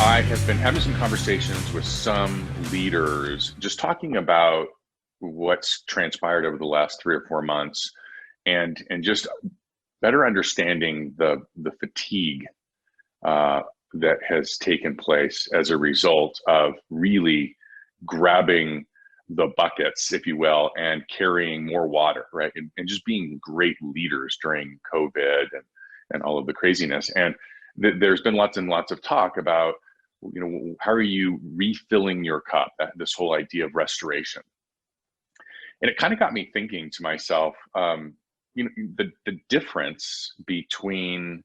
I have been having some conversations with some leaders, just talking about what's transpired over the last 3 or 4 months, and just better understanding the fatigue uh, that has taken place as a result of really grabbing the buckets, if you will, and carrying more water, right? And just being great leaders during COVID and all of the craziness. And there's been lots and lots of talk about, how are you refilling your cup? This whole idea of restoration. And it kind of got me thinking to myself, the difference between,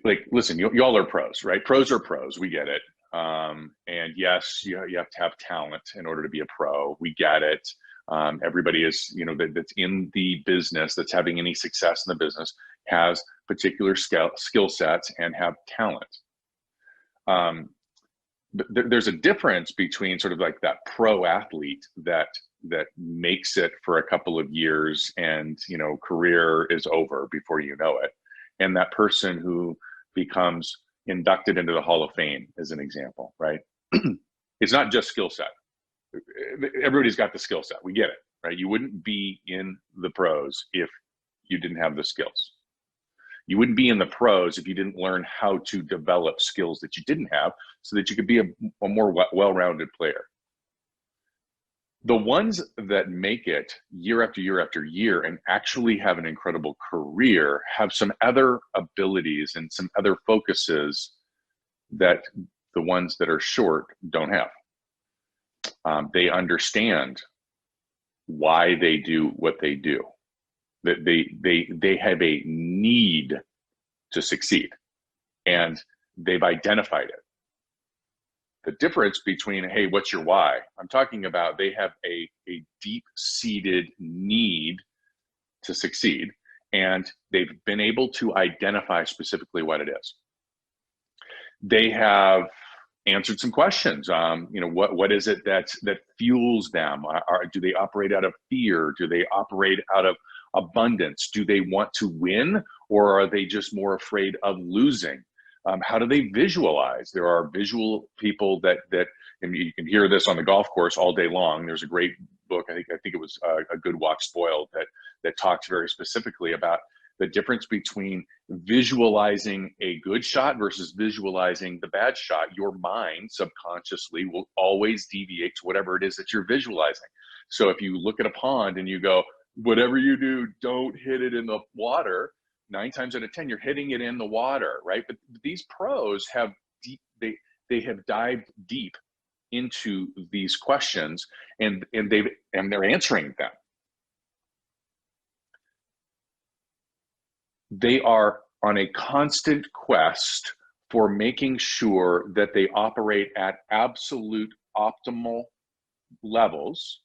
like, listen, y'all are pros, right? Pros are pros. We get it. And yes, you have to have talent in order to be a pro. We get it. Everybody is, that's in the business, that's having any success in the business, has particular skill sets and have talent. But there's a difference between sort of like that pro athlete that makes it for a couple of years and career is over before you know it, and that person who becomes inducted into the Hall of Fame, as an example, right? It's not just skill set. Everybody's got the skill set. We get it, right? You wouldn't be in the pros if you didn't have the skills. You wouldn't be in the pros if you didn't learn how to develop skills that you didn't have so that you could be a more well-rounded player. The ones that make it year after year after year and actually have an incredible career have some other abilities and some other focuses that the ones that are short don't have. They understand why they do what they do. That they have a need to succeed, and they've identified it. The difference between, hey, what's your why? I'm talking about they have a deep-seated need to succeed, and they've been able to identify specifically what it is. They have answered some questions. What is it that fuels them? Do they operate out of fear? Do they operate out of abundance? Do they want to win, or are they just more afraid of losing? How do they visualize? There are visual people that and you can hear this on the golf course all day long. There's a great book, I think it was A Good Walk Spoiled, that talks very specifically about the difference between visualizing a good shot versus visualizing the bad shot. Your mind subconsciously will always deviate to whatever it is that you're visualizing. So if you look at a pond and you go, whatever you do, don't hit it in the water, 9 times out of 10, you're hitting it in the water, right? But these pros have deep, they have dived deep into these questions, and they're answering them. They are on a constant quest for making sure that they operate at absolute optimal levels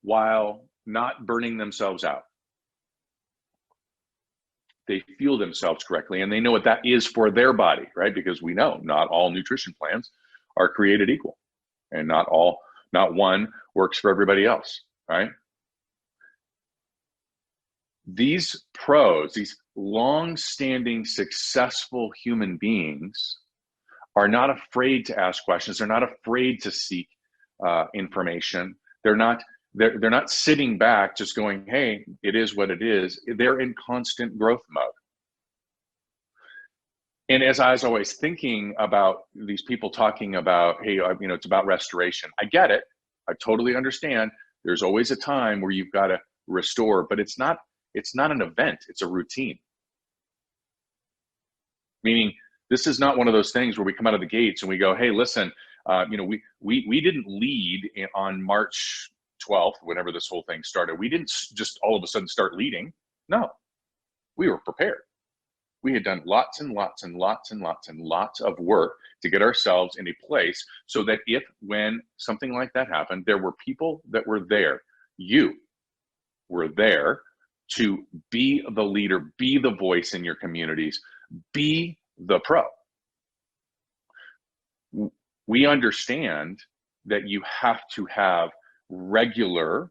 while not burning themselves out. They fuel themselves correctly, and they know what that is for their body, right? Because we know not all nutrition plans are created equal, and not one works for everybody else, right? These pros, these long-standing, successful human beings, are not afraid to ask questions. They're not afraid to seek information. They're not sitting back just going, hey, it is what it is. They're in constant growth mode. And as I was always thinking about these people talking about, hey, it's about restoration. I get it. I totally understand. There's always a time where you've got to restore, but it's not an event. It's a routine. Meaning, this is not one of those things where we come out of the gates and we go, hey, listen, we didn't lead on March 12th, whenever this whole thing started. We didn't just all of a sudden start leading. No, we were prepared. We had done lots and lots and lots and lots and lots of work to get ourselves in a place so that when something like that happened, there were people that were there. You were there to be the leader, be the voice in your communities, be the pro. We understand that you have to have regular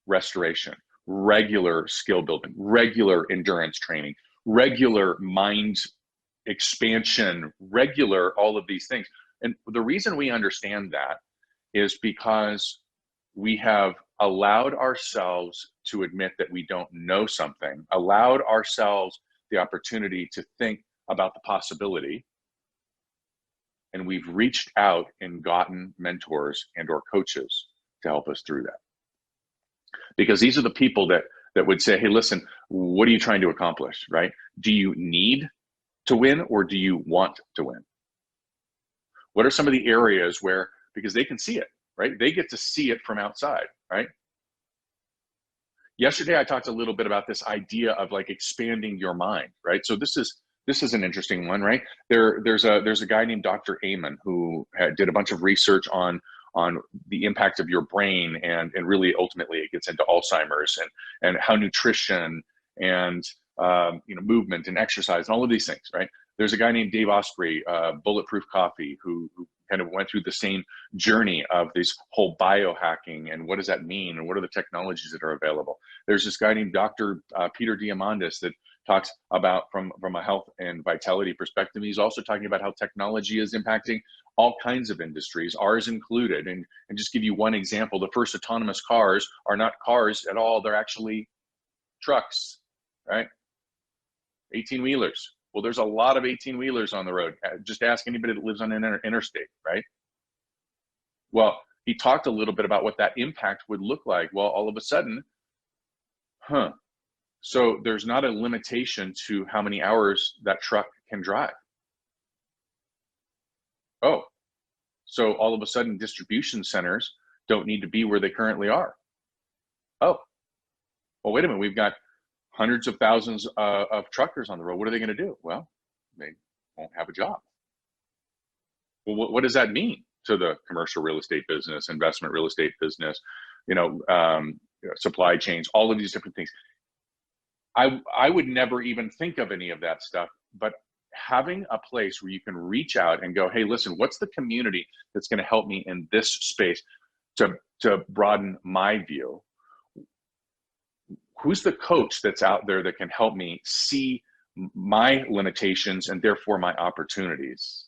restoration, regular skill building, regular endurance training, regular mind expansion, regular, all of these things. And the reason we understand that is because we have allowed ourselves to admit that we don't know something, allowed ourselves the opportunity to think about the possibility, and we've reached out and gotten mentors and or coaches to help us through that. Because these are the people that would say, hey, listen, what are you trying to accomplish, right? Do you need to win or do you want to win? What are some of the areas where, because they can see it, right? They get to see it from outside, right? Yesterday, I talked a little bit about this idea of like expanding your mind, right? So this is an interesting one, right? There's a guy named Dr. Amen who did a bunch of research on the impact of your brain, and really ultimately it gets into Alzheimer's and how nutrition and movement and exercise and all of these things, right? There's a guy named Dave Osprey, Bulletproof Coffee, who kind of went through the same journey of this whole biohacking and what does that mean and what are the technologies that are available. There's this guy named Dr. Peter Diamandis that talks about from a health and vitality perspective. He's also talking about how technology is impacting all kinds of industries, ours included. And just give you one example, the first autonomous cars are not cars at all. They're actually trucks, right? 18-wheelers. Well, there's a lot of 18-wheelers on the road. Just ask anybody that lives on an interstate, right? Well, he talked a little bit about what that impact would look like. Well, all of a sudden, so there's not a limitation to how many hours that truck can drive. Oh, so all of a sudden distribution centers don't need to be where they currently are. Oh, well, wait a minute. We've got hundreds of thousands of truckers on the road. What are they going to do? Well, they won't have a job. Well, what does that mean to the commercial real estate business, investment real estate business, supply chains, all of these different things? I would never even think of any of that stuff, but having a place where you can reach out and go, hey, listen, what's the community that's going to help me in this space to broaden my view? Who's the coach that's out there that can help me see my limitations and therefore my opportunities?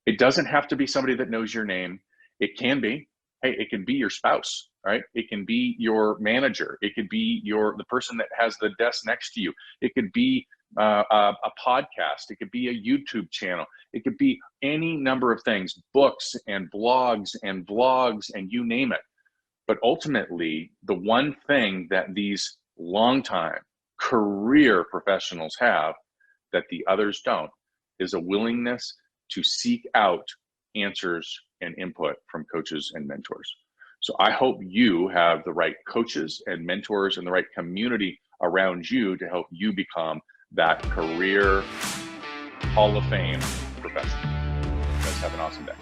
It doesn't have to be somebody that knows your name. It can be, hey, it can be your spouse, right? It can be your manager. It could be the person that has the desk next to you. It could be a podcast. It could be a YouTube channel. It could be any number of things, books and blogs and vlogs and you name it. But ultimately, the one thing that these longtime career professionals have that the others don't is a willingness to seek out answers and input from coaches and mentors. So I hope you have the right coaches and mentors and the right community around you to help you become that career Hall of Fame professional. You guys have an awesome day.